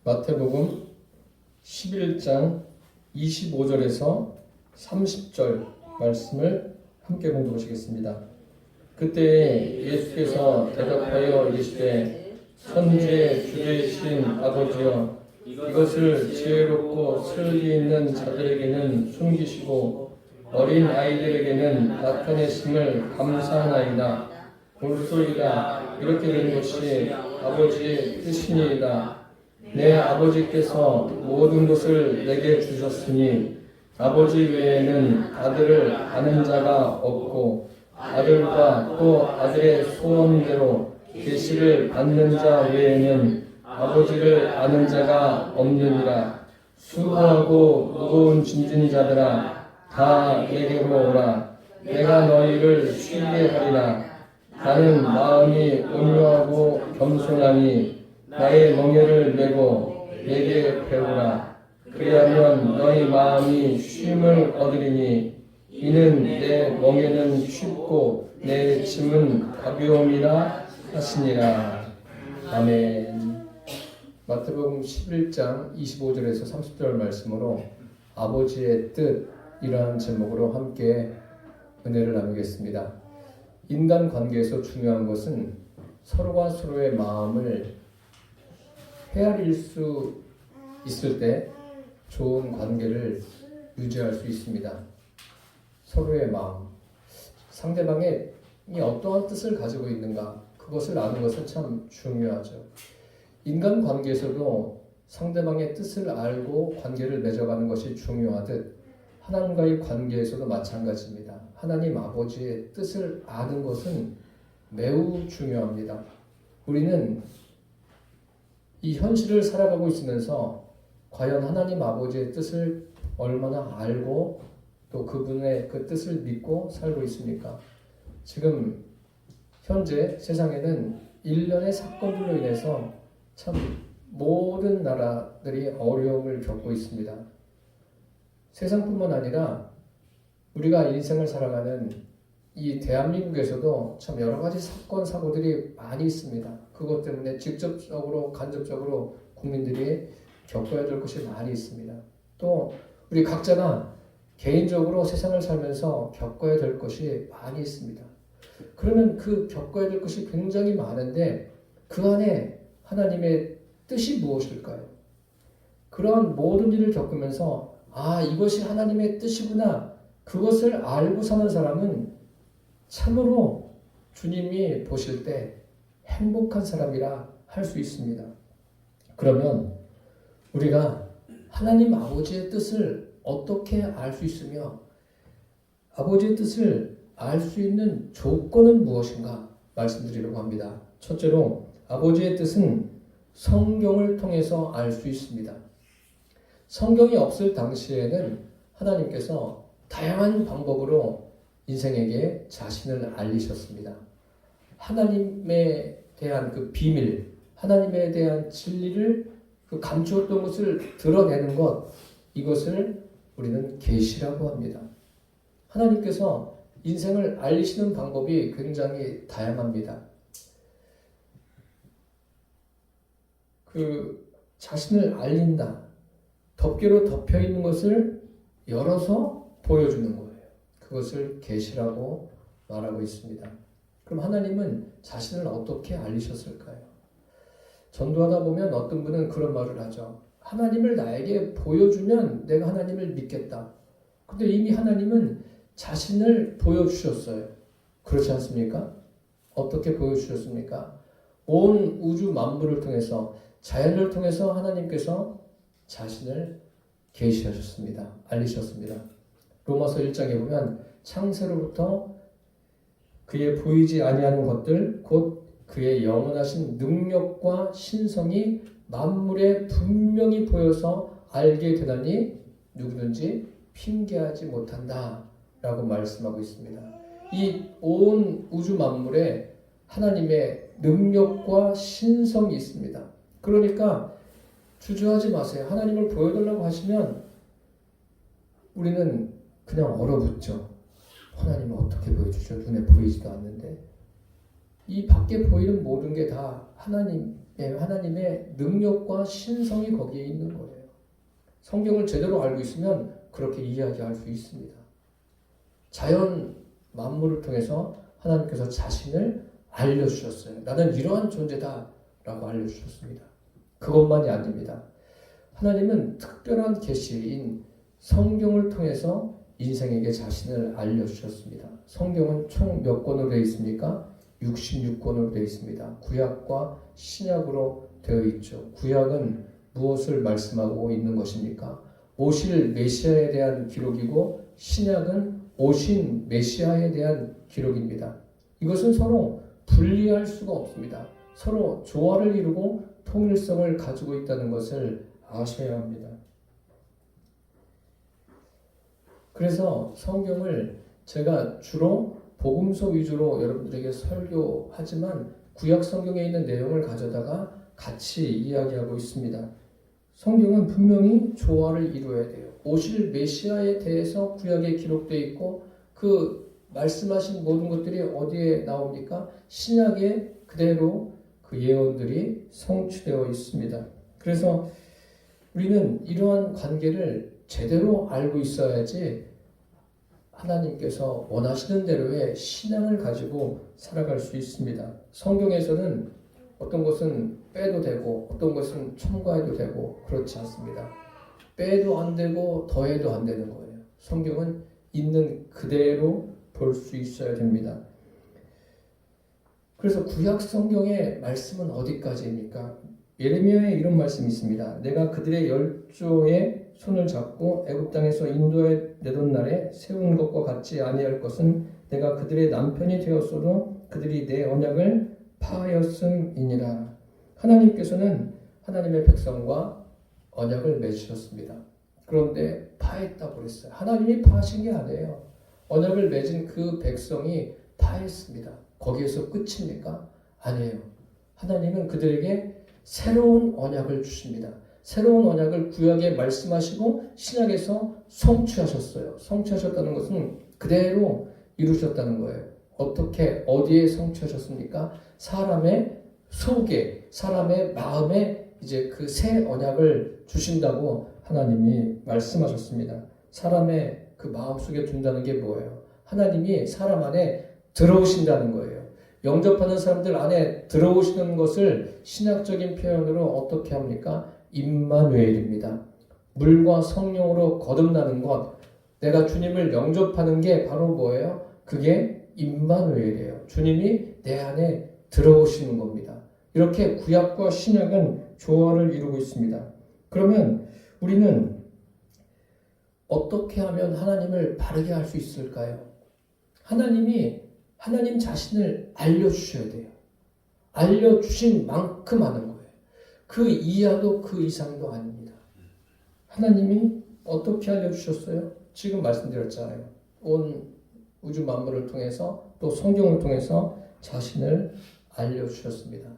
마태복음 11장 25절에서 30절 말씀을 함께 공부하시겠습니다. 그때 예수께서 대답하여 이르시되 천지의 주되신 아버지여, 이것을 지혜롭고 슬기 있는 자들에게는 숨기시고 어린 아이들에게는 나타내심을 감사하나이다. 옳소이다. 이렇게 된 것이 아버지의 뜻이니이다. 내 아버지께서 모든 것을 내게 주셨으니 아버지 외에는 아들을 아는 자가 없고 아들과 또 아들의 소원대로 계시를 받는 자 외에는 아버지를 아는 자가 없느니라. 수고하고 무거운 짐진 자들아, 다 내게로 오라. 내가 너희를 쉬게 하리라. 나는 마음이 온유하고 겸손하니 나의 멍에를 메고 내게 배우라. 그리하면 너희 마음이 쉼을 얻으리니 이는 내 멍에는 쉽고 내 짐은 가벼움이라 하시니라. 아멘. 마태복음 11장 25절에서 30절 말씀으로 아버지의 뜻이라는 제목으로 함께 은혜를 나누겠습니다. 인간 관계에서 중요한 것은 서로가 서로의 마음을 헤아릴 수 있을 때 좋은 관계를 유지할 수 있습니다. 서로의 마음, 상대방이 어떠한 뜻을 가지고 있는가, 그것을 아는 것은 참 중요하죠. 인간 관계에서도 상대방의 뜻을 알고 관계를 맺어가는 것이 중요하듯 하나님과의 관계에서도 마찬가지입니다. 하나님 아버지의 뜻을 아는 것은 매우 중요합니다. 우리는 이 현실을 살아가고 있으면서 과연 하나님 아버지의 뜻을 얼마나 알고 또 그분의 그 뜻을 믿고 살고 있습니까? 지금 현재 세상에는 일련의 사건들로 인해서 참 모든 나라들이 어려움을 겪고 있습니다. 세상뿐만 아니라 우리가 인생을 살아가는 이 대한민국에서도 참 여러 가지 사건, 사고들이 많이 있습니다. 그것 때문에 직접적으로, 간접적으로 국민들이 겪어야 될 것이 많이 있습니다. 또 우리 각자가 개인적으로 세상을 살면서 겪어야 될 것이 많이 있습니다. 그러면 그 겪어야 될 것이 굉장히 많은데 그 안에 하나님의 뜻이 무엇일까요? 그런 모든 일을 겪으면서 이것이 하나님의 뜻이구나, 그것을 알고 사는 사람은 참으로 주님이 보실 때 행복한 사람이라 할 수 있습니다. 그러면 우리가 하나님 아버지의 뜻을 어떻게 알 수 있으며 아버지의 뜻을 알 수 있는 조건은 무엇인가 말씀드리려고 합니다. 첫째로 아버지의 뜻은 성경을 통해서 알 수 있습니다. 성경이 없을 당시에는 하나님께서 다양한 방법으로 인생에게 자신을 알리셨습니다. 하나님에 대한 그 비밀, 하나님에 대한 진리를 그 감추었던 것을 드러내는 것, 이것을 우리는 계시라고 합니다. 하나님께서 인생을 알리시는 방법이 굉장히 다양합니다. 그 자신을 알린다, 덮개로 덮여 있는 것을 열어서 보여주는 거예요. 그것을 계시라고 말하고 있습니다. 그럼 하나님은 자신을 어떻게 알리셨을까요? 전도하다 보면 어떤 분은 그런 말을 하죠. 하나님을 나에게 보여주면 내가 하나님을 믿겠다. 근데 이미 하나님은 자신을 보여주셨어요. 그렇지 않습니까? 어떻게 보여주셨습니까? 온 우주 만물을 통해서, 자연을 통해서 하나님께서 자신을 계시하셨습니다. 알리셨습니다. 로마서 1장에 보면 창세로부터 그의 보이지 아니하는 것들, 곧 그의 영원하신 능력과 신성이 만물에 분명히 보여서 알게 되나니 누구든지 핑계하지 못한다 라고 말씀하고 있습니다. 이 온 우주 만물에 하나님의 능력과 신성이 있습니다. 그러니까 주저하지 마세요. 하나님을 보여달라고 하시면 우리는 그냥 얼어붙죠. 하나님은 어떻게 보여주죠? 눈에 보이지도 않는데. 이 밖에 보이는 모든 게 다 하나님의 능력과 신성이 거기에 있는 거예요. 성경을 제대로 알고 있으면 그렇게 이야기할 수 있습니다. 자연 만물을 통해서 하나님께서 자신을 알려주셨어요. 나는 이러한 존재다 라고 알려주셨습니다. 그것만이 아닙니다. 하나님은 특별한 계시인 성경을 통해서 인생에게 자신을 알려주셨습니다. 성경은 총 몇 권으로 되어 있습니까? 66권으로 되어 있습니다. 구약과 신약으로 되어 있죠. 구약은 무엇을 말씀하고 있는 것입니까? 오실 메시아에 대한 기록이고 신약은 오신 메시아에 대한 기록입니다. 이것은 서로 분리할 수가 없습니다. 서로 조화를 이루고 통일성을 가지고 있다는 것을 아셔야 합니다. 그래서 성경을 제가 주로 복음서 위주로 여러분들에게 설교하지만 구약 성경에 있는 내용을 가져다가 같이 이야기하고 있습니다. 성경은 분명히 조화를 이루어야 돼요. 오실 메시아에 대해서 구약에 기록되어 있고 그 말씀하신 모든 것들이 어디에 나옵니까? 신약에 그대로 그 예언들이 성취되어 있습니다. 그래서 우리는 이러한 관계를 제대로 알고 있어야지 하나님께서 원하시는 대로의 신앙을 가지고 살아갈 수 있습니다. 성경에서는 어떤 것은 빼도 되고 어떤 것은 첨가해도 되고 그렇지 않습니다. 빼도 안 되고 더해도 안 되는 거예요. 성경은 있는 그대로 볼 수 있어야 됩니다. 그래서 구약 성경의 말씀은 어디까지입니까? 예레미야에 이런 말씀이 있습니다. 내가 그들의 열조의 손을 잡고 애굽 땅에서 인도해 내던 날에 세운 것과 같지 아니할 것은 내가 그들의 남편이 되었어도 그들이 내 언약을 파하였음이니라. 하나님께서는 하나님의 백성과 언약을 맺으셨습니다. 그런데 파했다고 그랬어요. 하나님이 파하신 게 아니에요. 언약을 맺은 그 백성이 파했습니다. 거기에서 끝입니까? 아니에요. 하나님은 그들에게 새로운 언약을 주십니다. 새로운 언약을 구약에 말씀하시고 신약에서 성취하셨어요. 성취하셨다는 것은 그대로 이루셨다는 거예요. 어떻게 어디에 성취하셨습니까? 사람의 속에, 사람의 마음에 이제 그 새 언약을 주신다고 하나님이 말씀하셨습니다. 사람의 그 마음 속에 둔다는 게 뭐예요? 하나님이 사람 안에 들어오신다는 거예요. 영접하는 사람들 안에 들어오시는 것을 신학적인 표현으로 어떻게 합니까? 임마누엘입니다. 물과 성령으로 거듭나는 것, 내가 주님을 영접하는 게 바로 뭐예요? 그게 임마누엘이에요. 주님이 내 안에 들어오시는 겁니다. 이렇게 구약과 신약은 조화를 이루고 있습니다. 그러면 우리는 어떻게 하면 하나님을 바르게 할 수 있을까요? 하나님 자신을 알려주셔야 돼요. 알려주신 만큼 하는 거예요. 그 이하도 그 이상도 아닙니다. 하나님이 어떻게 알려주셨어요? 지금 말씀드렸잖아요. 온 우주 만물을 통해서 또 성경을 통해서 자신을 알려주셨습니다.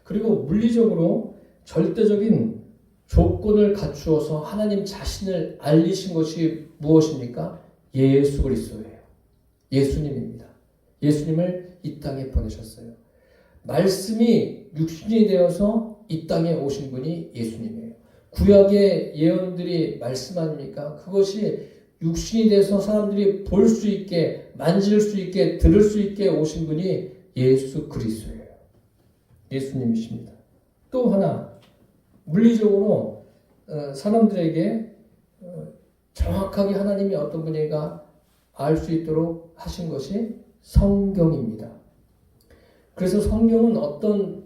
그리고 물리적으로 절대적인 조건을 갖추어서 하나님 자신을 알리신 것이 무엇입니까? 예수 그리스도예요. 예수님입니다. 예수님을 이 땅에 보내셨어요. 말씀이 육신이 되어서 이 땅에 오신 분이 예수님이에요. 구약의 예언들이 말씀 아닙니까? 그것이 육신이 돼서 사람들이 볼 수 있게, 만질 수 있게, 들을 수 있게 오신 분이 예수 그리스도예요. 예수님이십니다. 또 하나, 물리적으로 사람들에게 정확하게 하나님이 어떤 분인가 알 수 있도록 하신 것이 성경입니다. 그래서 성경은 어떤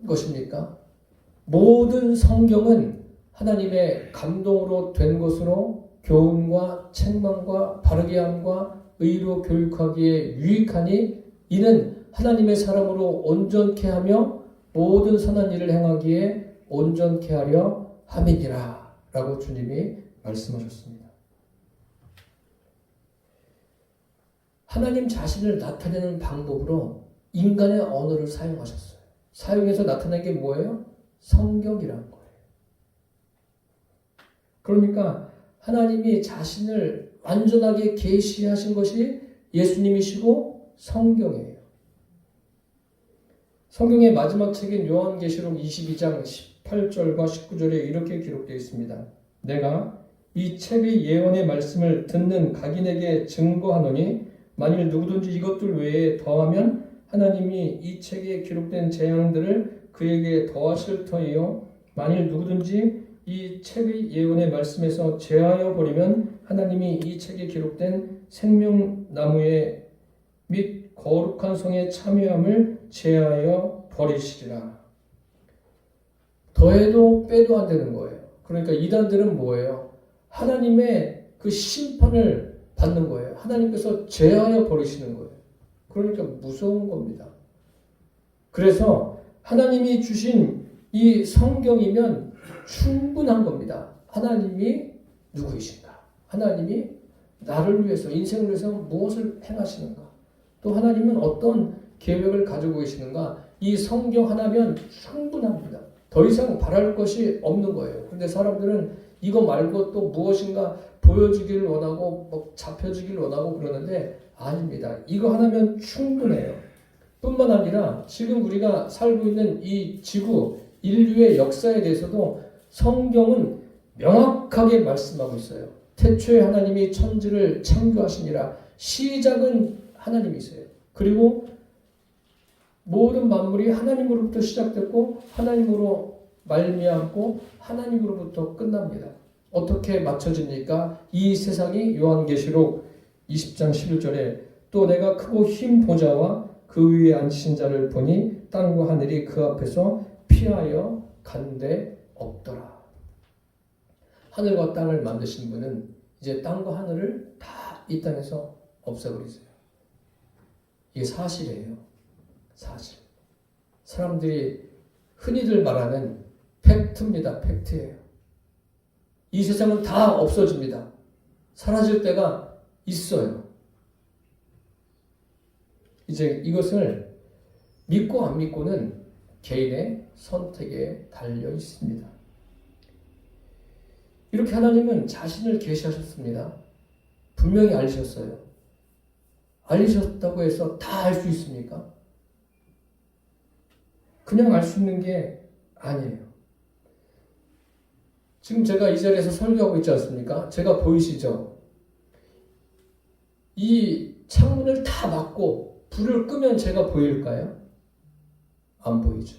것입니까? 모든 성경은 하나님의 감동으로 된 것으로 교훈과 책망과 바르게 함과 의로 교육하기에 유익하니 이는 하나님의 사람으로 온전케 하며 모든 선한 일을 행하기에 온전케 하려 함이니라 라고 주님이 말씀하셨습니다. 하나님 자신을 나타내는 방법으로 인간의 언어를 사용하셨어요. 사용해서 나타낸 게 뭐예요? 성경이라는 거예요. 그러니까 하나님이 자신을 완전하게 계시하신 것이 예수님이시고 성경이에요. 성경의 마지막 책인 요한계시록 22장 18절과 19절에 이렇게 기록되어 있습니다. 내가 이 책의 예언의 말씀을 듣는 각인에게 증거하노니 만일 누구든지 이것들 외에 더하면 하나님이 이 책에 기록된 재앙들을 그에게 더하실 터이요 만일 누구든지 이 책의 예언의 말씀에서 제하여 버리면 하나님이 이 책에 기록된 생명나무에 및 거룩한 성의 참여함을 제하여 버리시리라. 더해도 빼도 안 되는 거예요. 그러니까 이단들은 뭐예요? 하나님의 그 심판을 받는 거예요. 하나님께서 제하여 버리시는 거예요. 그러니까 무서운 겁니다. 그래서 하나님이 주신 이 성경이면 충분한 겁니다. 하나님이 누구이신가? 하나님이 나를 위해서, 인생을 위해서 무엇을 행하시는가? 또 하나님은 어떤 계획을 가지고 계시는가? 이 성경 하나면 충분합니다. 더 이상 바랄 것이 없는 거예요. 그런데 사람들은 이거 말고 또 무엇인가 보여주기를 원하고 잡혀주기를 원하고 그러는데 아닙니다. 이거 하나면 충분해요. 뿐만 아니라 지금 우리가 살고 있는 이 지구, 인류의 역사에 대해서도 성경은 명확하게 말씀하고 있어요. 태초에 하나님이 천지를 창조하시니라. 시작은 하나님이세요. 그리고 모든 만물이 하나님으로부터 시작됐고 하나님으로 말미암고 하나님으로부터 끝납니다. 어떻게 맞춰집니까? 이 세상이 요한계시록 20장 11절에 또 내가 크고 흰 보좌와 그 위에 앉으신 자를 보니 땅과 하늘이 그 앞에서 피하여 간데 없더라. 하늘과 땅을 만드신 분은 이제 땅과 하늘을 다 이 땅에서 없애버리세요. 이게 사실이에요. 사실. 사람들이 흔히들 말하는 팩트입니다. 팩트예요. 이 세상은 다 없어집니다. 사라질 때가 있어요. 이제 이것을 믿고 안 믿고는 개인의 선택에 달려 있습니다. 이렇게 하나님은 자신을 계시하셨습니다. 분명히 알리셨어요. 알리셨다고 해서 다 알 수 있습니까? 그냥 알 수 있는 게 아니에요. 지금 제가 이 자리에서 설교하고 있지 않습니까? 제가 보이시죠? 이 창문을 다 막고 불을 끄면 제가 보일까요? 안 보이죠.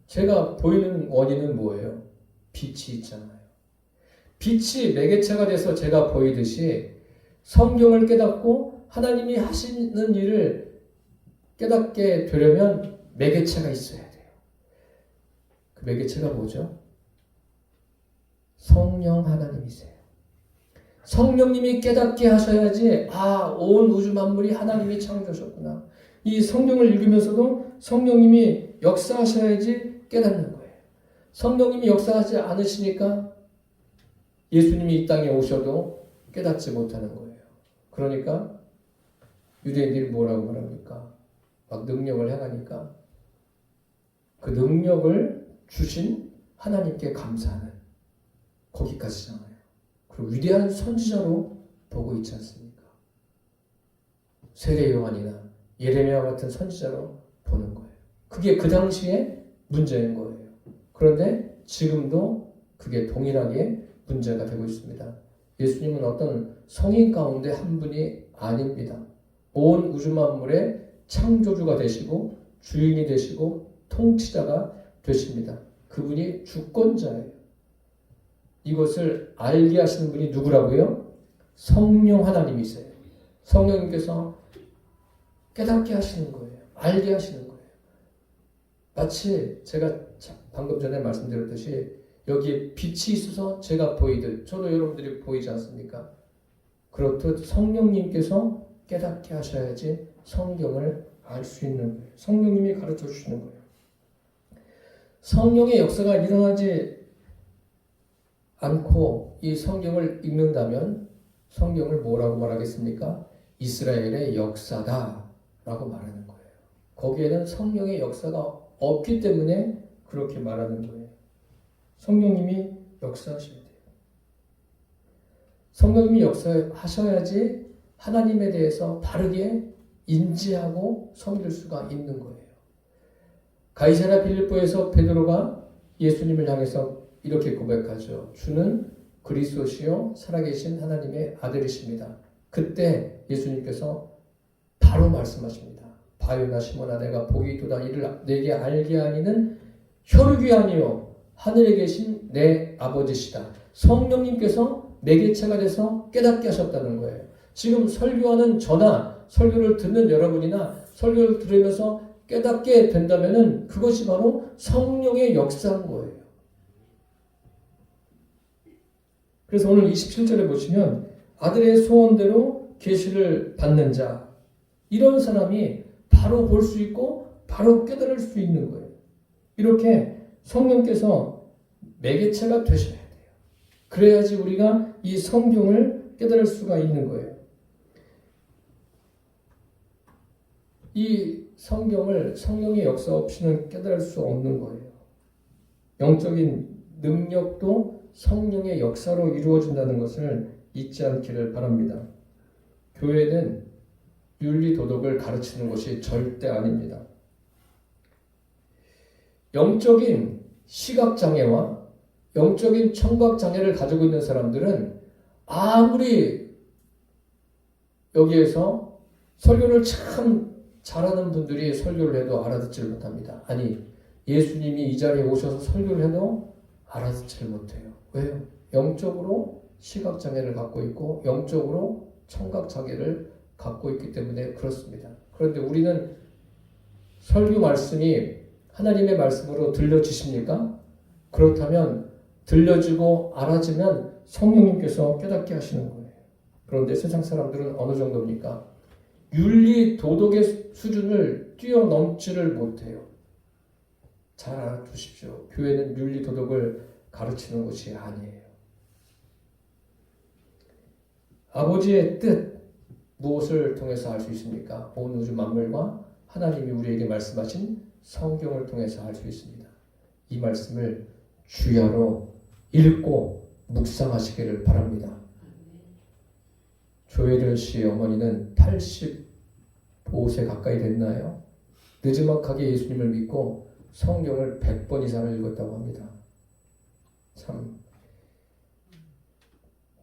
제가 보이는 원인은 뭐예요? 빛이 있잖아요. 빛이 매개체가 돼서 제가 보이듯이 성경을 깨닫고 하나님이 하시는 일을 깨닫게 되려면 매개체가 있어야 돼요. 그 매개체가 뭐죠? 성령 하나님이세요. 성령님이 깨닫게 하셔야지 온 우주 만물이 하나님이 창조하셨구나. 이 성경을 읽으면서도 성령님이 역사하셔야지 깨닫는 거예요. 성령님이 역사하지 않으시니까 예수님이 이 땅에 오셔도 깨닫지 못하는 거예요. 그러니까 유대인들이 뭐라고 말합니까? 막 능력을 행하니까 그 능력을 주신 하나님께 감사하는 거기까지잖아요. 그리고 위대한 선지자로 보고 있지 않습니까? 세례 요한이나 예레미야 같은 선지자로 보는 거예요. 그게 그 당시에 문제인 거예요. 그런데 지금도 그게 동일하게 문제가 되고 있습니다. 예수님은 어떤 성인 가운데 한 분이 아닙니다. 온 우주 만물의 창조주가 되시고 주인이 되시고 통치자가 되십니다. 그분이 주권자예요. 이것을 알게 하시는 분이 누구라고요? 성령 하나님이세요. 성령님께서 깨닫게 하시는 거예요. 알게 하시는 거예요. 마치 제가 방금 전에 말씀드렸듯이 여기에 빛이 있어서 제가 보이듯 저도 여러분들이 보이지 않습니까? 그렇듯 성령님께서 깨닫게 하셔야지 성경을 알 수 있는 거예요. 성령님이 가르쳐 주시는 거예요. 성령의 역사가 일어나지 않고 이 성경을 읽는다면 성경을 뭐라고 말하겠습니까? 이스라엘의 역사다 라고 말하는 거예요. 거기에는 성령의 역사가 없기 때문에 그렇게 말하는 거예요. 성령님이 역사하셔야 돼요. 성령님이 역사하셔야지 하나님에 대해서 바르게 인지하고 섬길 수가 있는 거예요. 가이사랴 빌립보에서 베드로가 예수님을 향해서 이렇게 고백하죠. 주는 그리스도시요 살아계신 하나님의 아들이십니다. 그때 예수님께서 바로 말씀하십니다. 바요나 시몬아 내가 복이 있도다 이를 내게 알게 하니는 혈육이 아니요 하늘에 계신 내 아버지시다. 성령님께서 매개체가 돼서 깨닫게 하셨다는 거예요. 지금 설교하는 저나 설교를 듣는 여러분이나 설교를 들으면서 깨닫게 된다면 그것이 바로 성령의 역사인 거예요. 그래서 오늘 27절에 보시면 아들의 소원대로 계시를 받는 자 이런 사람이 바로 볼 수 있고 바로 깨달을 수 있는 거예요. 이렇게 성령께서 매개체가 되셔야 돼요. 그래야지 우리가 이 성경을 깨달을 수가 있는 거예요. 이 성경을 성령의 역사 없이는 깨달을 수 없는 거예요. 영적인 능력도 성령의 역사로 이루어진다는 것을 잊지 않기를 바랍니다. 교회는 윤리 도덕을 가르치는 것이 절대 아닙니다. 영적인 시각장애와 영적인 청각장애를 가지고 있는 사람들은 아무리 여기에서 설교를 참 잘하는 분들이 설교를 해도 알아듣지를 못합니다. 아니, 예수님이 이 자리에 오셔서 설교를 해도 알아듣지를 못해요. 왜요? 영적으로 시각장애를 갖고 있고 영적으로 청각장애를 갖고 있기 때문에 그렇습니다. 그런데 우리는 설교 말씀이 하나님의 말씀으로 들려지십니까? 그렇다면 들려지고 알아지면 성령님께서 깨닫게 하시는 거예요. 그런데 세상 사람들은 어느 정도입니까? 윤리 도덕의 수준을 뛰어넘지를 못해요. 잘 알아두십시오. 교회는 윤리 도덕을 가르치는 것이 아니에요. 아버지의 뜻 무엇을 통해서 알 수 있습니까? 온 우주 만물과 하나님이 우리에게 말씀하신 성경을 통해서 알 수 있습니다. 이 말씀을 주야로 읽고 묵상하시기를 바랍니다. 조혜련 씨의 어머니는 85세 가까이 됐나요? 늦지막하게 예수님을 믿고 성경을 100번 이상을 읽었다고 합니다. 참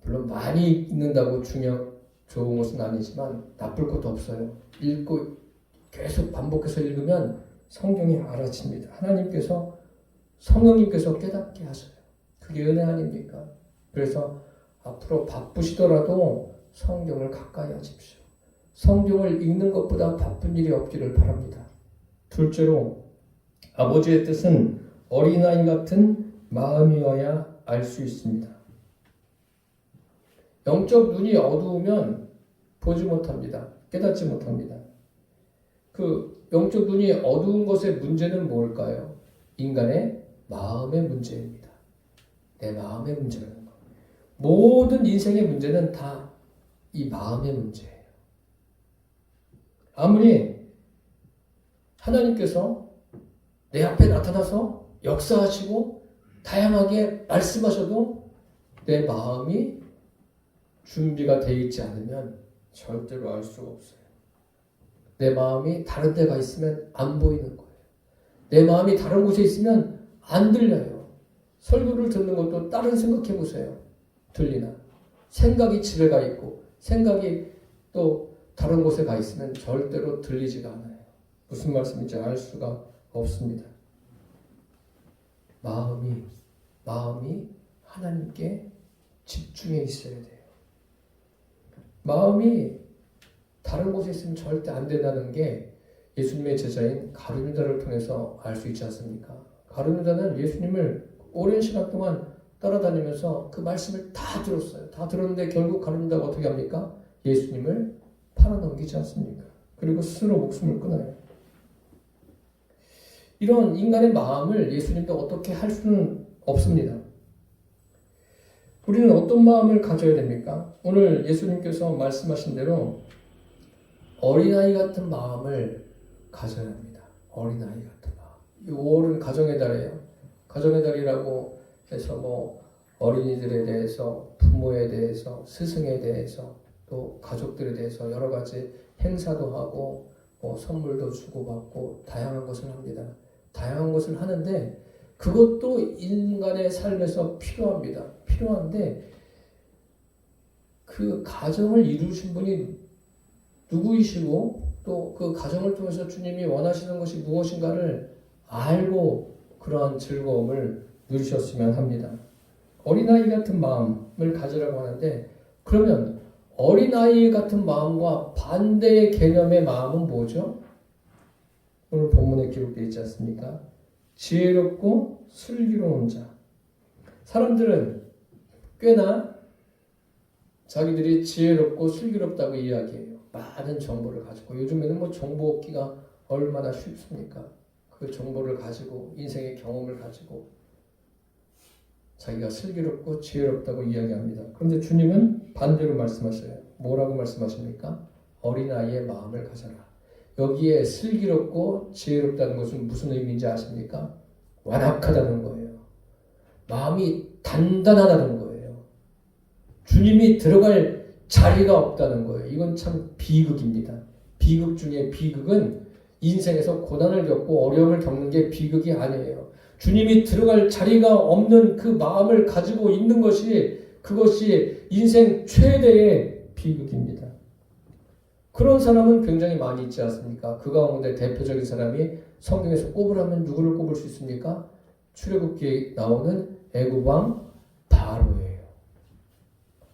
물론 많이 읽는다고 좋은 것은 아니지만 나쁠 것도 없어요. 읽고 계속 반복해서 읽으면 성경이 알아집니다. 하나님께서 성령님께서 깨닫게 하셔요. 그게 은혜 아닙니까? 그래서 앞으로 바쁘시더라도 성경을 가까이 하십시오. 성경을 읽는 것보다 바쁜 일이 없기를 바랍니다. 둘째로 아버지의 뜻은 어린아이 같은 마음이어야 알 수 있습니다. 영적 눈이 어두우면 보지 못합니다. 깨닫지 못합니다. 그 영적 눈이 어두운 것의 문제는 뭘까요? 인간의 마음의 문제입니다. 내 마음의 문제라는 거. 모든 인생의 문제는 다 이 마음의 문제예요. 아무리 하나님께서 내 앞에 나타나서 역사하시고 다양하게 말씀하셔도 내 마음이 준비가 되어 있지 않으면 절대로 알 수가 없어요. 내 마음이 다른 데가 있으면 안 보이는 거예요. 내 마음이 다른 곳에 있으면 안 들려요. 설교를 듣는 것도 다른 생각해 보세요. 들리나? 생각이 집에 가 있고 생각이 또 다른 곳에 가 있으면 절대로 들리지가 않아요. 무슨 말씀인지 알 수가 없습니다. 마음이 하나님께 집중해 있어야 돼요. 마음이 다른 곳에 있으면 절대 안 된다는 게 예수님의 제자인 가룟유다를 통해서 알 수 있지 않습니까? 가룟유다는 예수님을 오랜 시간 동안 따라다니면서 그 말씀을 다 들었어요. 다 들었는데 결국 가룟유다가 어떻게 합니까? 예수님을 팔아넘기지 않습니까? 그리고 스스로 목숨을 끊어요. 이런 인간의 마음을 예수님도 어떻게 할 수는 없습니다. 우리는 어떤 마음을 가져야 됩니까? 오늘 예수님께서 말씀하신 대로 어린아이 같은 마음을 가져야 합니다. 어린아이 같은 마음. 이 5월은 가정의 달이에요. 가정의 달이라고 해서 어린이들에 대해서, 부모에 대해서, 스승에 대해서, 또 가족들에 대해서 여러 가지 행사도 하고 선물도 주고받고 다양한 것을 합니다. 다양한 것을 하는데 그것도 인간의 삶에서 필요합니다. 필요한데 그 가정을 이루신 분이 누구이시고 또 그 가정을 통해서 주님이 원하시는 것이 무엇인가를 알고 그러한 즐거움을 누리셨으면 합니다. 어린아이 같은 마음을 가지라고 하는데 그러면 어린아이 같은 마음과 반대의 개념의 마음은 뭐죠? 오늘 본문에 기록되어 있지 않습니까? 지혜롭고 슬기로운 자. 사람들은 꽤나 자기들이 지혜롭고 슬기롭다고 이야기해요. 많은 정보를 가지고. 요즘에는 정보 얻기가 얼마나 쉽습니까? 그 정보를 가지고 인생의 경험을 가지고 자기가 슬기롭고 지혜롭다고 이야기합니다. 그런데 주님은 반대로 말씀하셔요. 뭐라고 말씀하십니까? 어린아이의 마음을 가져라. 여기에 슬기롭고 지혜롭다는 것은 무슨 의미인지 아십니까? 완악하다는 거예요. 마음이 단단하다는 거예요. 주님이 들어갈 자리가 없다는 거예요. 이건 참 비극입니다. 비극 중에 비극은 인생에서 고난을 겪고 어려움을 겪는 게 비극이 아니에요. 주님이 들어갈 자리가 없는 그 마음을 가지고 있는 그것이 인생 최대의 비극입니다. 그런 사람은 굉장히 많이 있지 않습니까? 그 가운데 대표적인 사람이 성경에서 꼽으라면 누구를 꼽을 수 있습니까? 출애굽기에 나오는 애굽왕 바로예요.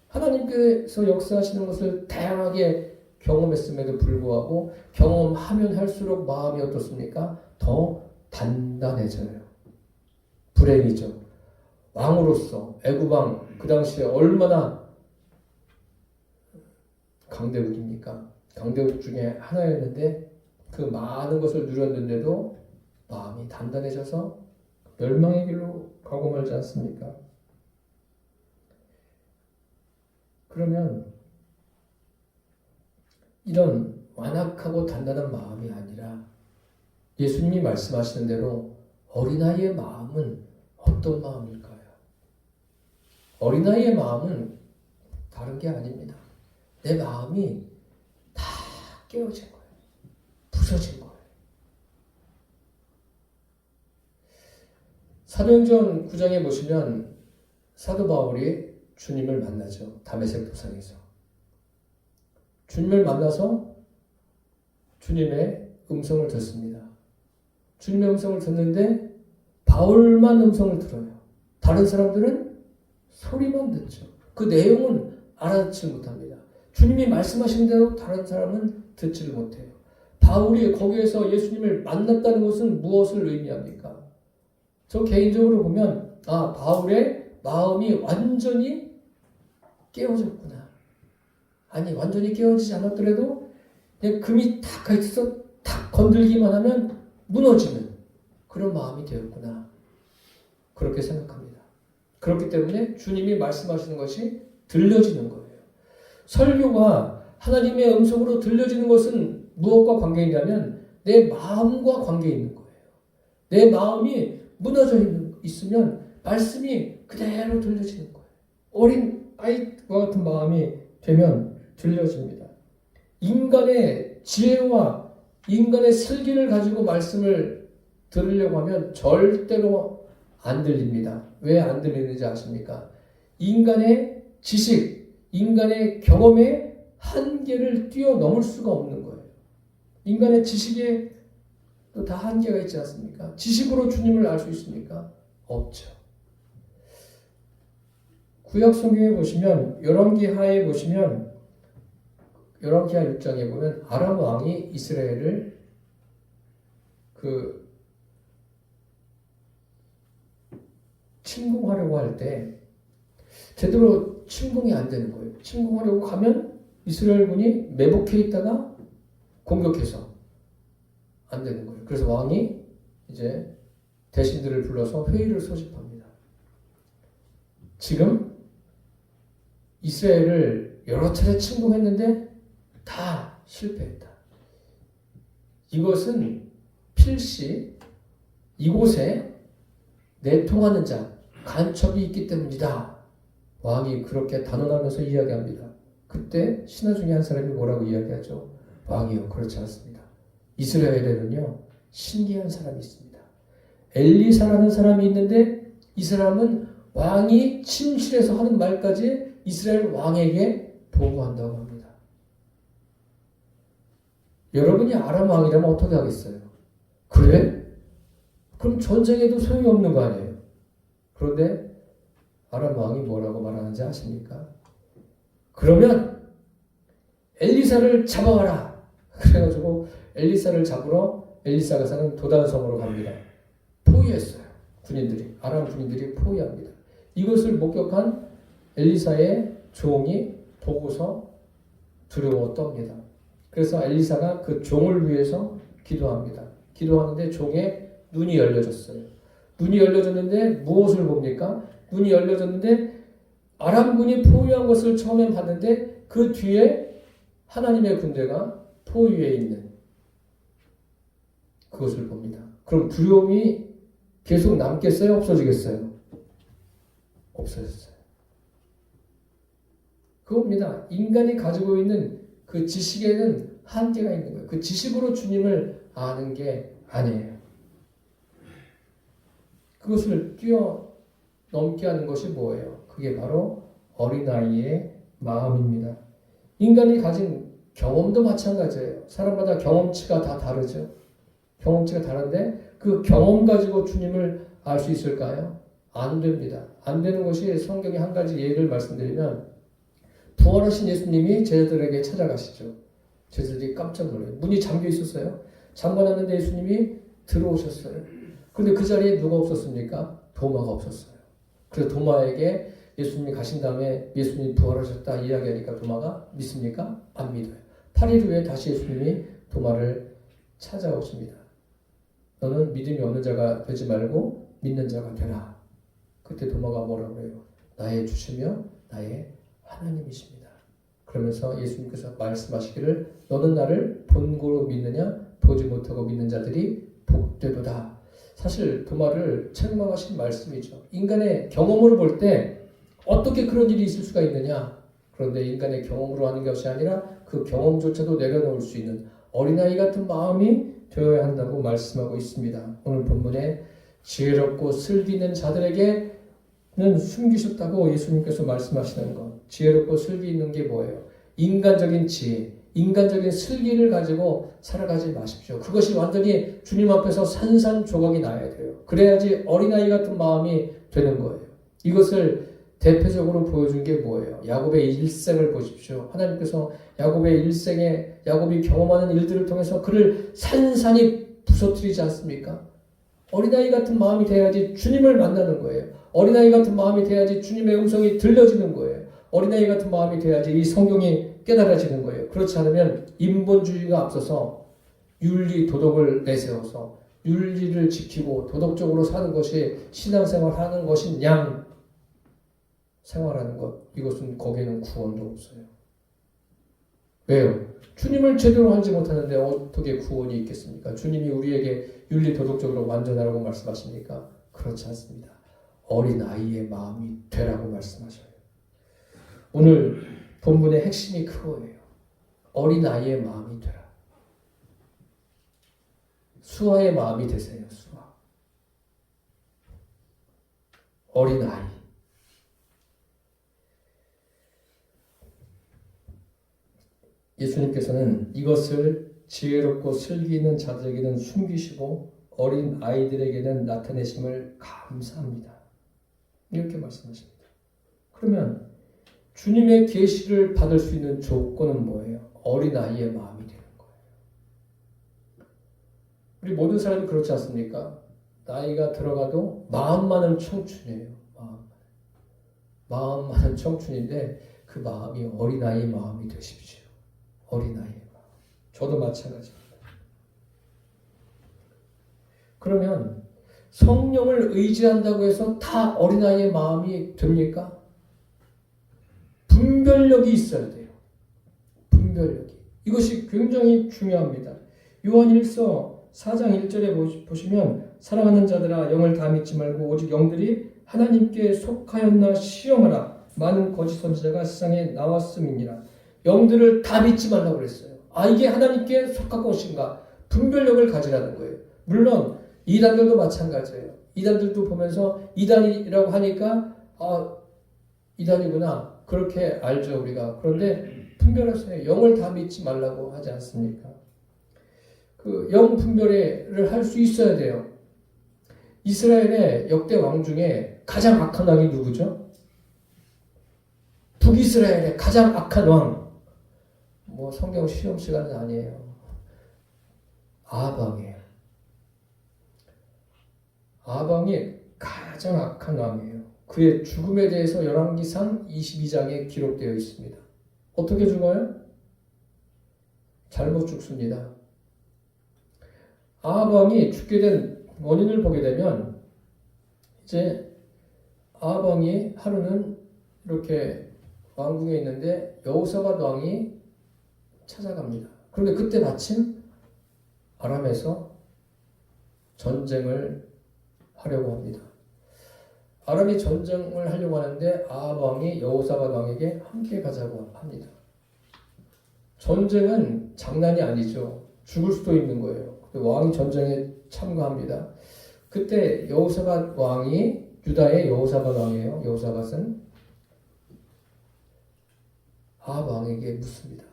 하나님께서 역사하시는 것을 다양하게 경험했음에도 불구하고 경험하면 할수록 마음이 어떻습니까? 더 단단해져요. 불행이죠. 왕으로서 애굽왕 그 당시에 얼마나 강대국입니까? 강대국 중에 하나였는데 그 많은 것을 누렸는데도 마음이 단단해져서 멸망의 길로 가고 말지 않습니까? 그러면 이런 완악하고 단단한 마음이 아니라 예수님이 말씀하시는 대로 어린아이의 마음은 어떤 마음일까요? 어린아이의 마음은 다른 게 아닙니다. 내 마음이 다 깨어진 거예요. 부서진 거예요. 사도행전 9장에 보시면 사도 바울이 주님을 만나죠. 다메섹 도상에서. 주님을 만나서 주님의 음성을 듣습니다. 주님의 음성을 듣는데 바울만 음성을 들어요. 다른 사람들은 소리만 듣죠. 그 내용은 알아듣지 못합니다. 주님이 말씀하신 대로 다른 사람은 듣지를 못해요. 바울이 거기에서 예수님을 만났다는 것은 무엇을 의미합니까? 저 개인적으로 보면 바울의 마음이 완전히 깨어졌구나. 아니 완전히 깨어지지 않았더라도 그냥 금이 탁 가있어서 탁 건들기만 하면 무너지는 그런 마음이 되었구나. 그렇게 생각합니다. 그렇기 때문에 주님이 말씀하시는 것이 들려지는 거예요. 설교가 하나님의 음성으로 들려지는 것은 무엇과 관계 있냐면 내 마음과 관계 있는 거예요. 내 마음이 무너져 있으면 말씀이 그대로 들려지는 거예요. 어린 아이와 같은 마음이 되면 들려집니다. 인간의 지혜와 인간의 슬기를 가지고 말씀을 들으려고 하면 절대로 안 들립니다. 왜 안 들리는지 아십니까? 인간의 지식, 인간의 경험의 한계를 뛰어넘을 수가 없는 거예요. 인간의 지식에 또 다 한계가 있지 않습니까? 지식으로 주님을 알 수 있습니까? 없죠. 구약 성경에 보시면 열왕기하에 보시면 열왕기하 6장에 보면 아람 왕이 이스라엘을 침공하려고 할 때 제대로 침공이 안 되는 거예요. 침공하려고 가면 이스라엘군이 매복해 있다가 공격해서 안 되는 거예요. 그래서 왕이 이제 대신들을 불러서 회의를 소집합니다. 지금 이스라엘을 여러 차례 침공했는데 다 실패했다. 이것은 필시 이곳에 내통하는 자, 간첩이 있기 때문이다. 왕이 그렇게 단언하면서 이야기합니다. 그때 신하 중에 한 사람이 뭐라고 이야기하죠? 왕이요. 그렇지 않습니다. 이스라엘에는요, 신기한 사람이 있습니다. 엘리사라는 사람이 있는데 이 사람은 왕이 침실에서 하는 말까지 이스라엘 왕에게 보고한다고 합니다. 여러분이 아람 왕이라면 어떻게 하겠어요? 그래? 그럼 전쟁에도 소용이 없는 거 아니에요? 그런데 아람 왕이 뭐라고 말하는지 아십니까? 그러면 엘리사를 잡아와라. 그래가지고 엘리사를 잡으러 엘리사가 사는 도단성으로 갑니다. 포위했어요. 군인들이. 아람 군인들이 포위합니다. 이것을 목격한 엘리사의 종이 보고서 두려워 떱니다. 그래서 엘리사가 그 종을 위해서 기도합니다. 기도하는데 종의 눈이 열려졌어요. 눈이 열려졌는데 무엇을 봅니까? 눈이 열려졌는데 아람군이 포위한 것을 처음엔 봤는데 그 뒤에 하나님의 군대가 포위해 있는 그것을 봅니다. 그럼 두려움이 계속 남겠어요? 없어지겠어요? 없어졌어요. 그겁니다. 인간이 가지고 있는 그 지식에는 한계가 있는 거예요. 그 지식으로 주님을 아는 게 아니에요. 그것을 뛰어넘게 하는 것이 뭐예요? 그게 바로 어린아이의 마음입니다. 인간이 가진 경험도 마찬가지예요. 사람마다 경험치가 다 다르죠. 경험치가 다른데 그 경험 가지고 주님을 알 수 있을까요? 안 됩니다. 안 되는 것이 성경의 한 가지 예를 말씀드리면 부활하신 예수님이 제자들에게 찾아가시죠. 제자들이 깜짝 놀라요. 문이 잠겨 있었어요. 잠가놨는데 예수님이 들어오셨어요. 그런데 그 자리에 누가 없었습니까? 도마가 없었어요. 그래서 도마에게 예수님이 가신 다음에 예수님이 부활하셨다 이야기하니까 도마가 믿습니까? 안 믿어요. 8일 후에 다시 예수님이 도마를 찾아오십니다. 너는 믿음이 없는 자가 되지 말고 믿는 자가 되라. 그때 도마가 뭐라고 해요? 나의 주시며 나의 하나님이십니다. 그러면서 예수님께서 말씀하시기를 너는 나를 본고로 믿느냐 보지 못하고 믿는 자들이 복되도다. 사실 도마를 책망하신 말씀이죠. 인간의 경험으로 볼 때 어떻게 그런 일이 있을 수가 있느냐. 그런데 인간의 경험으로 하는 것이 아니라 그 경험조차도 내려놓을 수 있는 어린아이 같은 마음이 되어야 한다고 말씀하고 있습니다. 오늘 본문에 지혜롭고 슬기 있는 자들에게는 숨기셨다고 예수님께서 말씀하시는 것. 지혜롭고 슬기 있는 게 뭐예요? 인간적인 지혜, 인간적인 슬기를 가지고 살아가지 마십시오. 그것이 완전히 주님 앞에서 산산조각이 나야 돼요. 그래야지 어린아이 같은 마음이 되는 거예요. 이것을 대표적으로 보여준 게 뭐예요? 야곱의 일생을 보십시오. 하나님께서 야곱의 일생에 야곱이 경험하는 일들을 통해서 그를 산산이 부서뜨리지 않습니까? 어린아이 같은 마음이 돼야지 주님을 만나는 거예요. 어린아이 같은 마음이 돼야지 주님의 음성이 들려지는 거예요. 어린아이 같은 마음이 돼야지 이 성경이 깨달아지는 거예요. 그렇지 않으면 인본주의가 앞서서 윤리, 도덕을 내세워서 윤리를 지키고 도덕적으로 사는 것이 신앙생활 하는 것인 양 생활하는 것, 이것은 거기에는 구원도 없어요. 왜요? 주님을 제대로 알지 못하는데 어떻게 구원이 있겠습니까? 주님이 우리에게 윤리 도덕적으로 완전하라고 말씀하십니까? 그렇지 않습니다. 어린아이의 마음이 되라고 말씀하셔요. 오늘 본문의 핵심이 그거예요. 어린아이의 마음이 되라. 수아의 마음이 되세요. 수아. 어린아이. 예수님께서는 이것을 지혜롭고 슬기 있는 자들에게는 숨기시고 어린 아이들에게는 나타내심을 감사합니다. 이렇게 말씀하십니다. 그러면 주님의 계시를 받을 수 있는 조건은 뭐예요? 어린아이의 마음이 되는 거예요. 우리 모든 사람이 그렇지 않습니까? 나이가 들어가도 마음만은 청춘이에요. 마음만은 청춘인데 그 마음이 어린아이의 마음이 되십시오. 어린아이의 마음. 저도 마찬가지입니다. 그러면 성령을 의지한다고 해서 다 어린아이의 마음이 됩니까? 분별력이 있어야 돼요. 분별력이. 이것이 굉장히 중요합니다. 요한 1서 4장 1절에 보시면 사랑하는 자들아 영을 다 믿지 말고 오직 영들이 하나님께 속하였나 시험하라. 많은 거짓 선지자가 세상에 나왔음이니라. 영들을 다 믿지 말라고 그랬어요. 이게 하나님께 속한 것인가? 분별력을 가지라는 거예요. 물론 이단들도 마찬가지예요. 이단들도 보면서 이단이라고 하니까 이단이구나 그렇게 알죠 우리가. 그런데 분별하세요. 영을 다 믿지 말라고 하지 않습니까? 그 영 분별을 할 수 있어야 돼요. 이스라엘의 역대 왕 중에 가장 악한 왕이 누구죠? 북이스라엘의 가장 악한 왕. 뭐 성경 시험 시간은 아니에요. 아합 왕이에요. 아합 왕이 가장 악한 왕이에요. 그의 죽음에 대해서 열왕기상 22장에 기록되어 있습니다. 어떻게 죽어요? 잘못 죽습니다. 아합 왕이 죽게 된 원인을 보게 되면 이제 아합 왕이 하루는 이렇게 왕궁에 있는데 여호사밧 왕이 찾아갑니다. 그런데 그때 마침 아람에서 전쟁을 하려고 합니다. 아람이 전쟁을 하려고 하는데 아합 왕이 여호사밧 왕에게 함께 가자고 합니다. 전쟁은 장난이 아니죠. 죽을 수도 있는 거예요. 왕이 전쟁에 참가합니다. 그때 여호사밧 왕이 유다의 여호사밧 왕이에요. 여호사밧은 아합 왕에게 묻습니다.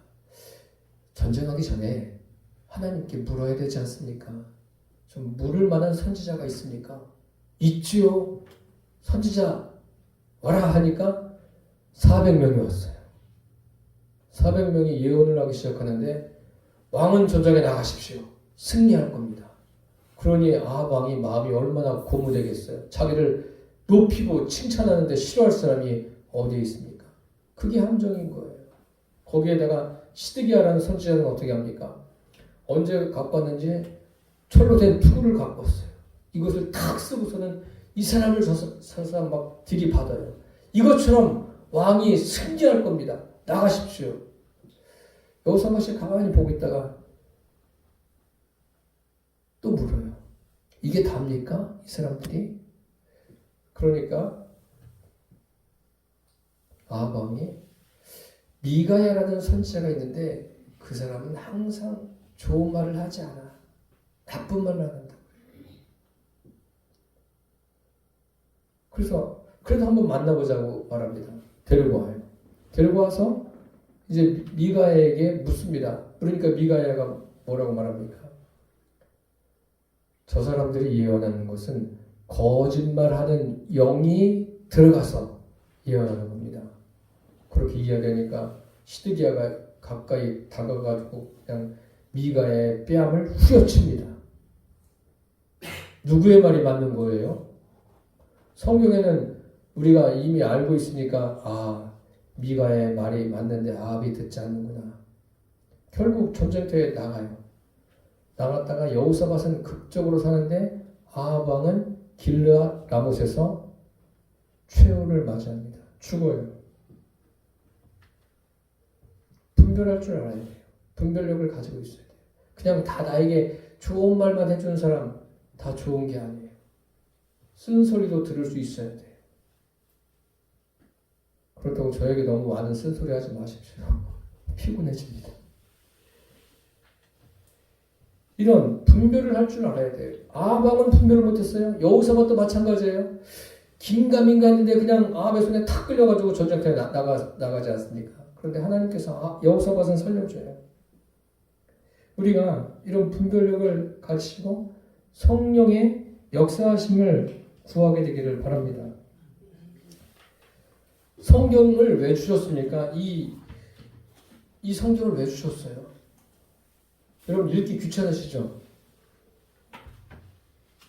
전쟁하기 전에 하나님께 물어야 되지 않습니까? 좀 물을 만한 선지자가 있습니까? 있지요. 선지자 와라 하니까 400명이 왔어요. 400명이 예언을 하기 시작하는데 왕은 전쟁에 나가십시오. 승리할 겁니다. 그러니 아합 왕이 마음이 얼마나 고무되겠어요. 자기를 높이고 칭찬하는데 싫어할 사람이 어디에 있습니까? 그게 함정인 거예요. 거기에다가 시드기야라는 선지자는 어떻게 합니까? 언제 갖고 왔는지 철로 된 투구를 갖고 왔어요. 이것을 탁 쓰고서는 이 사람을 저 사람 막 들이받아요. 이것처럼 왕이 승리할 겁니다. 나가십시오. 여호사밧이 가만히 보고 있다가 또 물어요. 이게 답니까? 이 사람들이? 그러니까 아합 왕이 미가야라는 선지자가 있는데 그 사람은 항상 좋은 말을 하지 않아. 나쁜 말을 한다. 그래서 그래도 한번 만나보자고 말합니다. 데리고 와요. 데리고 와서 이제 미가야에게 묻습니다. 그러니까 미가야가 뭐라고 말합니까? 저 사람들이 예언하는 것은 거짓말하는 영이 들어가서 예언하는 겁니다. 그렇게 이야기하니까 시드기야가 가까이 다가가지고 그냥 미가의 뺨을 후려칩니다. 누구의 말이 맞는 거예요? 성경에는 우리가 이미 알고 있으니까 미가의 말이 맞는데 아합이 듣지 않는구나. 결국 전쟁터에 나가요. 나갔다가 여호사밧은 극적으로 사는데 아합 왕은 길르앗 라못에서 최후를 맞이합니다. 죽어요. 분별할 줄 알아야 돼요. 분별력을 가지고 있어야 돼요. 그냥 다 나에게 좋은 말만 해주는 사람 다 좋은 게 아니에요. 쓴소리도 들을 수 있어야 돼요. 그렇다고 저에게 너무 많은 쓴소리 하지 마십시오. 피곤해집니다. 이런 분별을 할 줄 알아야 돼요. 아합 왕은 분별을 못했어요. 여호사밧도 마찬가지예요. 긴가민가인데 그냥 아합의 손에 탁 끌려가지고 전쟁터에 나가지 않습니까? 그런데 하나님께서 여호사밧은 살려줘요. 우리가 이런 분별력을 가지고 성령의 역사하심을 구하게 되기를 바랍니다. 성경을 왜 주셨습니까? 이 성경을 왜 주셨어요? 여러분 읽기 귀찮으시죠?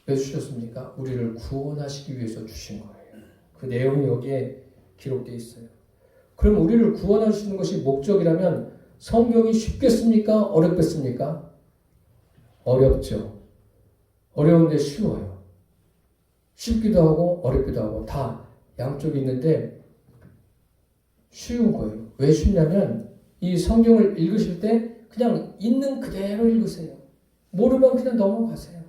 왜 주셨습니까? 우리를 구원하시기 위해서 주신 거예요. 그 내용이 여기에 기록되어 있어요. 그럼 우리를 구원하시는 것이 목적이라면 성경이 쉽겠습니까? 어렵겠습니까? 어렵죠. 어려운데 쉬워요. 쉽기도 하고 어렵기도 하고 다 양쪽이 있는데 쉬운 거예요. 왜 쉽냐면 이 성경을 읽으실 때 그냥 있는 그대로 읽으세요. 모르면 그냥 넘어가세요.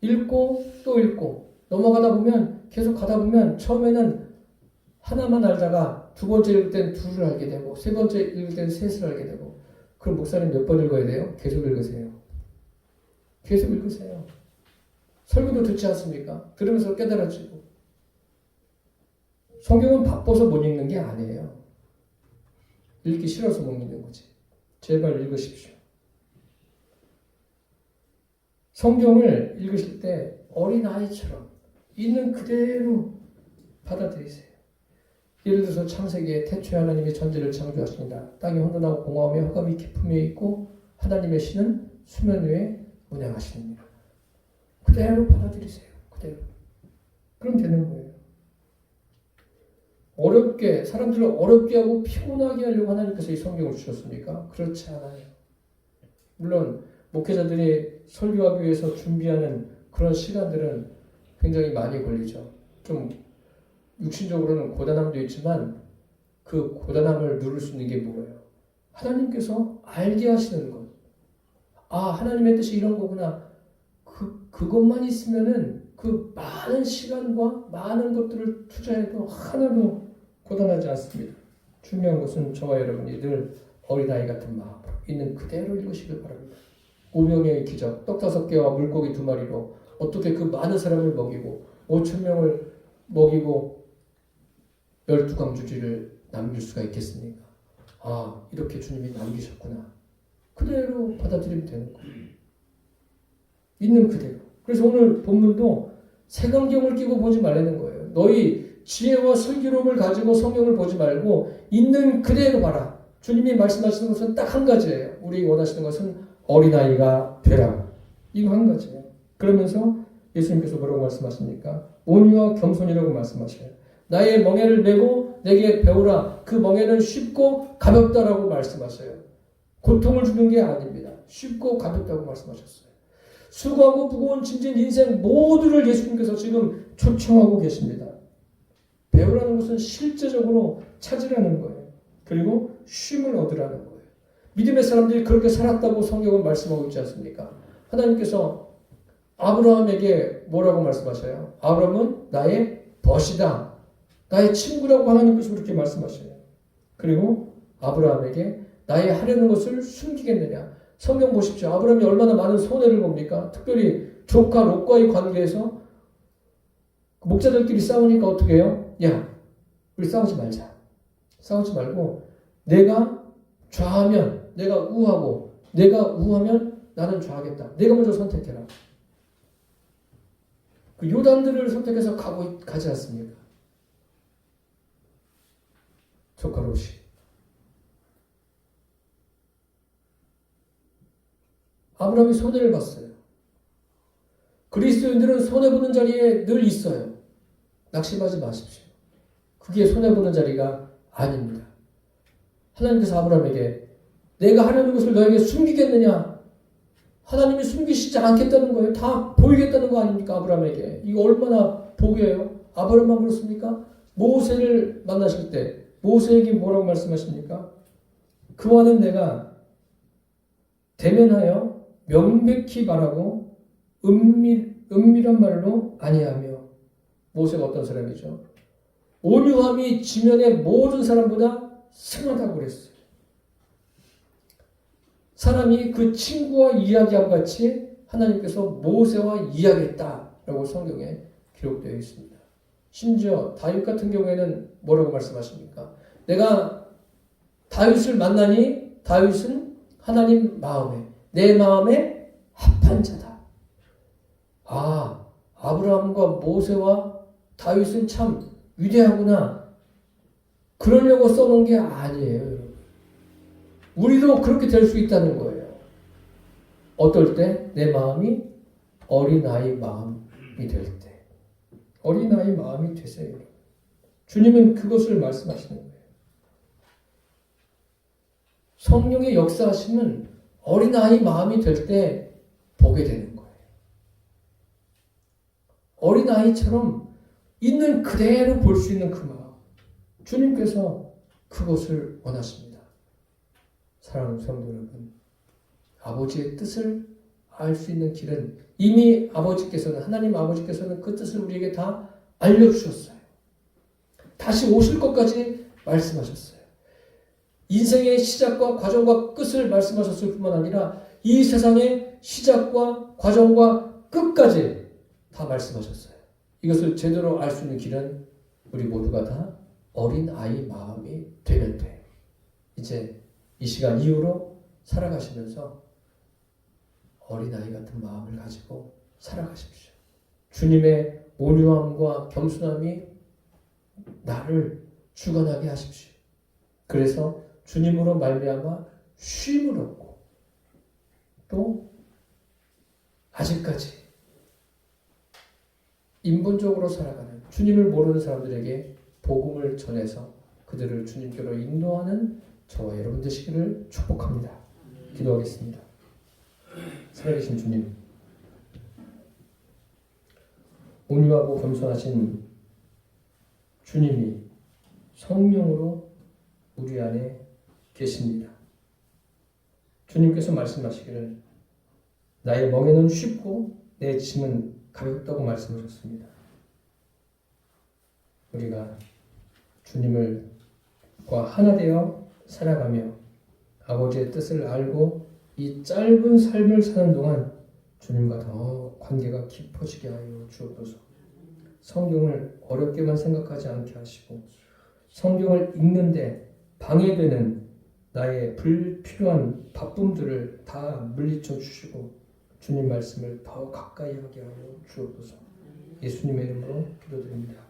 읽고 또 읽고 넘어가다 보면 계속 가다 보면 처음에는 하나만 알다가 두 번째 읽을 땐 둘을 알게 되고 세 번째 읽을 땐 셋을 알게 되고 그럼 목사님 몇 번 읽어야 돼요? 계속 읽으세요. 계속 읽으세요. 설교도 듣지 않습니까? 들으면서 깨달아지고. 성경은 바빠서 못 읽는 게 아니에요. 읽기 싫어서 못 읽는 거지. 제발 읽으십시오. 성경을 읽으실 때 어린아이처럼 있는 그대로 받아들이세요. 예를 들어서 창세기에 태초에 하나님이 전지를 창조하십니다. 땅이 혼돈하고 공허하며 흑암이 깊음에 있고 하나님의 신은 수면 위에 운행하시느니라. 그대로 받아들이세요. 그대로. 그럼 되는 거예요. 어렵게 사람들을 어렵게 하고 피곤하게 하려고 하나님께서 이 성경을 주셨습니까? 그렇지 않아요. 물론 목회자들이 설교하기 위해서 준비하는 그런 시간들은 굉장히 많이 걸리죠. 좀 육신적으로는 고단함도 있지만 그 고단함을 누를 수 있는 게 뭐예요? 하나님께서 알게 하시는 것. 아, 하나님의 뜻이 이런 거구나. 그것만 있으면은 그 많은 시간과 많은 것들을 투자해도 하나도 고단하지 않습니다. 중요한 것은 저와 여러분이 늘 어린아이 같은 마음으로 있는 그대로 읽으시길 바랍니다. 5명의 기적, 떡 5개와 물고기 2마리로 어떻게 그 많은 사람을 먹이고 5,000명을 먹이고 12광주리를 남길 수가 있겠습니까? 아, 이렇게 주님이 남기셨구나. 그대로 받아들이면 되는 거예요. 있는 그대로. 그래서 오늘 본문도 색안경을 끼고 보지 말라는 거예요. 너희 지혜와 슬기로움을 가지고 성경을 보지 말고 있는 그대로 봐라. 주님이 말씀하시는 것은 딱 한 가지예요. 우리 원하시는 것은 어린아이가 되라. 이거 한 가지예요. 그러면서 예수님께서 뭐라고 말씀하십니까? 온유와 겸손이라고 말씀하셔요. 나의 멍에를 메고 내게 배우라. 그 멍에는 쉽고 가볍다라고 말씀하셔요. 고통을 주는 게 아닙니다. 쉽고 가볍다고 말씀하셨어요. 수고하고 무거운 짐진 인생 모두를 예수님께서 지금 초청하고 계십니다. 배우라는 것은 실제적으로 찾으라는 거예요. 그리고 쉼을 얻으라는 거예요. 믿음의 사람들이 그렇게 살았다고 성경은 말씀하고 있지 않습니까? 하나님께서 아브라함에게 뭐라고 말씀하셔요? 아브라함은 나의 벗이다. 나의 친구라고 하나님께서 그렇게 말씀하셔요. 그리고 아브라함에게 나의 하려는 것을 숨기겠느냐? 성경 보십시오. 아브라함이 얼마나 많은 손해를 봅니까? 특별히 조카 롯과의 관계에서 목자들끼리 싸우니까 어떻게 해요? 야, 우리 싸우지 말자. 싸우지 말고 내가 좌하면 내가 우하고 내가 우하면 나는 좌하겠다. 내가 먼저 선택해라. 그 요단들을 선택해서 가지 않습니까? 조카 롯이. 아브라함이 손해를 봤어요. 그리스도인들은 손해보는 자리에 늘 있어요. 낙심하지 마십시오. 그게 손해보는 자리가 아닙니다. 하나님께서 아브라함에게 내가 하려는 것을 너에게 숨기겠느냐? 하나님이 숨기시지 않겠다는 거예요. 다 보이겠다는 거 아닙니까? 아브라함에게. 이거 얼마나 복이에요. 아브라함만 그렇습니까? 모세를 만나실 때 모세에게 뭐라고 말씀하십니까? 그와는 내가 대면하여 명백히 말하고 은밀한 말로 아니하며. 모세가 어떤 사람이죠? 온유함이 지면의 모든 사람보다 승하다고 그랬어요. 사람이 그 친구와 이야기함 같이 하나님께서 모세와 이야기했다라고 성경에 기록되어 있습니다. 심지어 다윗 같은 경우에는 뭐라고 말씀하십니까? 내가 다윗을 만나니 다윗은 하나님 마음에 내 마음에 합한 자다. 아, 아브라함과 모세와 다윗은 참 위대하구나. 그러려고 써놓은 게 아니에요. 우리도 그렇게 될 수 있다는 거예요. 어떨 때? 내 마음이 어린아이 마음이 될 때. 어린아이 마음이 되세요. 주님은 그것을 말씀하시는 거예요. 성령의 역사하심은 어린아이 마음이 될 때 보게 되는 거예요. 어린아이처럼 있는 그대로 볼 수 있는 그 마음. 주님께서 그것을 원하십니다. 사랑하는 성도 여러분, 아버지의 뜻을 알 수 있는 길은 이미 아버지께서는, 하나님 아버지께서는 그 뜻을 우리에게 다 알려주셨어요. 다시 오실 것까지 말씀하셨어요. 인생의 시작과 과정과 끝을 말씀하셨을 뿐만 아니라 이 세상의 시작과 과정과 끝까지 다 말씀하셨어요. 이것을 제대로 알 수 있는 길은 우리 모두가 다 어린 아이 마음이 되면 돼요. 이제 이 시간 이후로 살아가시면서 어린아이 같은 마음을 가지고 살아가십시오. 주님의 온유함과 겸손함이 나를 주관하게 하십시오. 그래서 주님으로 말미암아 쉼을 얻고 또 아직까지 인본적으로 살아가는 주님을 모르는 사람들에게 복음을 전해서 그들을 주님께로 인도하는 저와 여러분 되시기를 축복합니다. 기도하겠습니다. 살아계신 주님, 온유하고 겸손하신 주님이 성령으로 우리 안에 계십니다. 주님께서 말씀하시기를 나의 멍에는 쉽고 내 짐은 가볍다고 말씀하셨습니다. 우리가 주님과 하나 되어 살아가며 아버지의 뜻을 알고 이 짧은 삶을 사는 동안 주님과 더 관계가 깊어지게 하여 주옵소서. 성경을 어렵게만 생각하지 않게 하시고 성경을 읽는데 방해되는 나의 불필요한 바쁨들을 다 물리쳐 주시고 주님 말씀을 더 가까이 하게 하여 주옵소서. 예수님의 이름으로 기도드립니다.